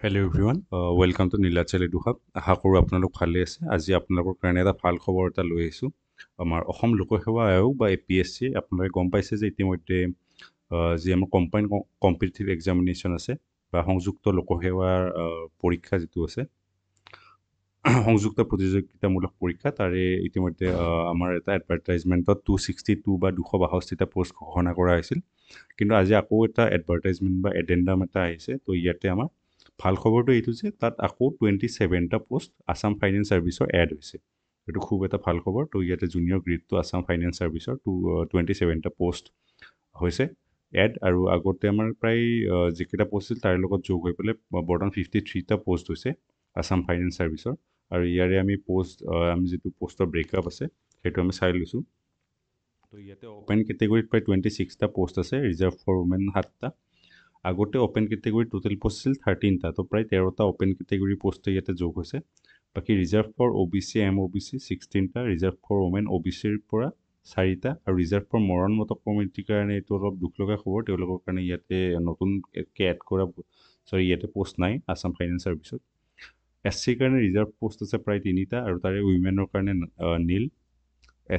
Hello' everyone welcome to Nilachal Eduhub. আশা কৰোঁ আপোনালোক ভালে আছে। আজি আপোনালোকৰ কাৰণে এটা ভাল খবৰ এটা লৈ আহিছোঁ। আমাৰ অসম লোকসেৱা আয়োগ বা APSC আপোনালোকে গম পাইছে যে ইতিমধ্যে যি আমাৰ কম্বাইন কম্পিটিটিভ এক্সামিনেশ্যন আছে বা সংযুক্ত লোকসেৱাৰ পৰীক্ষা যিটো আছে সংযুক্ত প্ৰতিযোগিতামূলক পৰীক্ষা তাৰে ইতিমধ্যে আমাৰ এটা এডভাৰটাইজমেণ্টত 262 বা 262টা পোষ্ট ঘোষণা কৰা হৈছিল। কিন্তু আজি আকৌ এটা এডভাৰটাইজমেণ্ট বা এডেণ্ডাম এটা আহিছে। তো ইয়াতে আমাৰ ভাল খবৰটো এইটো যে তাত আকৌ 27টা পোষ্ট আছাম ফাইনেন্স ছাৰ্ভিচৰ এড হৈছে। এইটো খুব এটা ভাল খবৰ। তো ইয়াতে জুনিয়ৰ গ্ৰেডটো আছাম ফাইনেন্স ছাৰ্ভিচৰ 27টা পোষ্ট হৈছে এড, আৰু আগতে আমাৰ প্ৰায় যিকেইটা পোষ্ট আছিল তাৰ লগত যোগ হৈ পেলাই বৰ্তমান 53টা পোষ্ট হৈছে আছাম ফাইনেন্স ছাৰ্ভিচৰ। আৰু ইয়াৰে আমি আমি যিটো পোষ্টৰ ব্ৰেকআপ আছে সেইটো আমি চাই লৈছোঁ। তো ইয়াতে অপেন কেটেগৰীত প্ৰায় 26টা পোষ্ট আছে, ৰিজাৰ্ভ ফৰ উমেন 7টা। আগতে অপেন কেটেগৰী টোটেল পোষ্ট আছিল 13টা, তো প্ৰায় 13টা অপেন কেটেগৰী পোষ্ট ইয়াতে যোগ হৈছে। বাকী ৰিজাৰ্ভ ফৰ OBC MOBC 16টা, ৰিজাৰ্ভ ফৰ ওমেন OBCৰ পৰা 4টা, আৰু ৰিজাৰ্ভ ফৰ মৰাণ মটক কমিউনিটিৰ কাৰণে এইটো অলপ দুখ লগা খবৰ। তেওঁলোকৰ কাৰণে ইয়াতে নতুনকৈ এড কৰা ইয়াতে পোষ্ট নাই আছাম ফাইনেন্স ছাৰ্ভিচত। SCৰ কাৰণে ৰিজাৰ্ভ পোষ্ট আছে প্ৰায় 3টা, আৰু তাৰে উইমেনৰ কাৰণে নীল।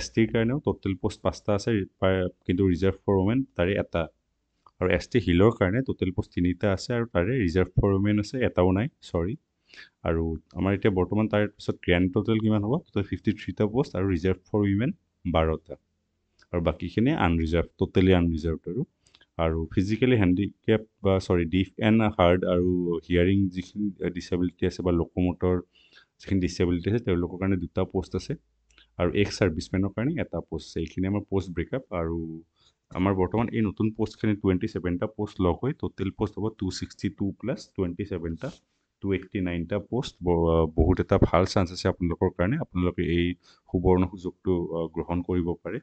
STৰ কাৰণেও টোটেল পোষ্ট 5টা আছে, কিন্তু ৰিজাৰ্ভ ফৰ ওমেন তাৰে এটা। আৰু ST হিলৰ কাৰণে টোটেল পোষ্ট 3টা আছে, আৰু তাৰে ৰিজাৰ্ভ ফৰ ওমেন আছে এটাও নাই, চৰি। আৰু আমাৰ এতিয়া বৰ্তমান তাৰ পিছত গ্ৰেণ্ড টোটেল কিমান হ'ব? টোটেল 53টা পোষ্ট, আৰু ৰিজাৰ্ভ ফৰ উইমেন 12টা, আৰু বাকীখিনি টোটেলি আনৰিজাৰ্ভড। আৰু ফিজিকেলি হেণ্ডিকেপ বা ডিফ এণ্ড হাৰ্ড আৰু হিয়াৰিং যিখিনি ডিচেবিলিটি আছে বা লোকোমোটৰ যিখিনি ডিচেবিলিটি আছে তেওঁলোকৰ কাৰণে 2টা পোষ্ট আছে, আৰু এক্স ছাৰ্ভিচমেনৰ কাৰণে এটা পোষ্ট আছে। এইখিনি আমাৰ পোষ্ট ব্ৰেকআপ। আৰু আমাৰ বৰ্তমান এই নতুন পোষ্টখিনি 27টা পোষ্ট লগ হৈ টোটেল পোষ্ট হ'ব 262 প্লাছ 27টা 289টা পোষ্ট। বহুত এটা ভাল চান্স আছে আপোনালোকৰ কাৰণে। আপোনালোকে এই সুবৰ্ণ সুযোগটো গ্ৰহণ কৰিব পাৰে।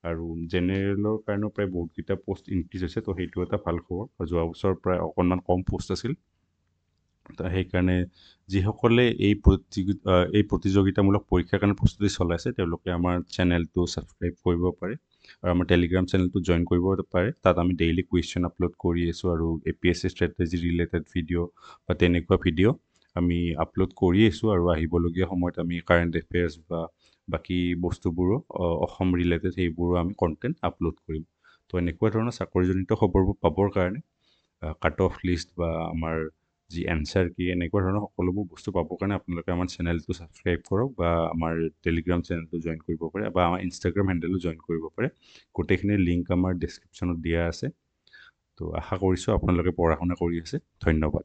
আৰু জেনেৰেলৰ কাৰণেও প্ৰায় বহুতকেইটা পোষ্ট ইনক্ৰিজ হৈছে, তো সেইটো এটা ভাল খবৰ। যোৱা বছৰ প্ৰায় অকণমান কম পোষ্ট আছিল। সেইকাৰণে যিসকলে এই প্ৰতিযোগিতামূলক পৰীক্ষাৰ কাৰণে প্ৰস্তুতি চলাইছে তেওঁলোকে আমাৰ চেনেলটো ছাবস্ক্ৰাইব কৰিব পাৰে, আৰু আমাৰ টেলিগ্ৰাম চেনেলটো জইন কৰিব পাৰে। তাত আমি ডেইলি কুৱেশ্যন আপলোড কৰি আছোঁ, আৰু APSC ষ্ট্ৰেটেজি ৰিলেটেড ভিডিঅ' বা তেনেকুৱা ভিডিঅ' আমি আপলোড কৰি আছোঁ। আৰু আহিবলগীয়া সময়ত আমি কাৰেণ্ট এফেয়াৰ্ছ বা বাকী বস্তুবোৰো অসম ৰিলেটেড সেইবোৰো আমি কণ্টেণ্ট আপলোড কৰিম। তো এনেকুৱা ধৰণৰ চাকৰিজনিত খবৰবোৰ পাবৰ কাৰণে কাট অফ লিষ্ট বা আমাৰ যি এনচাৰ কি এনেকুৱা ধৰণৰ সকলোবোৰ বস্তু পাবৰ কাৰণে আপোনালোকে আমাৰ চেনেলটো ছাবস্ক্ৰাইব কৰক, বা আমাৰ টেলিগ্ৰাম চেনেলটো জইন কৰিব পাৰে, বা আমাৰ ইনষ্টাগ্ৰাম হেণ্ডেলো জইন কৰিব পাৰে। গোটেইখিনি লিংক আমাৰ ডেছক্ৰিপশ্যনত দিয়া আছে। তো আশা কৰিছোঁ আপোনালোকে পঢ়া শুনা কৰি আছে। ধন্যবাদ।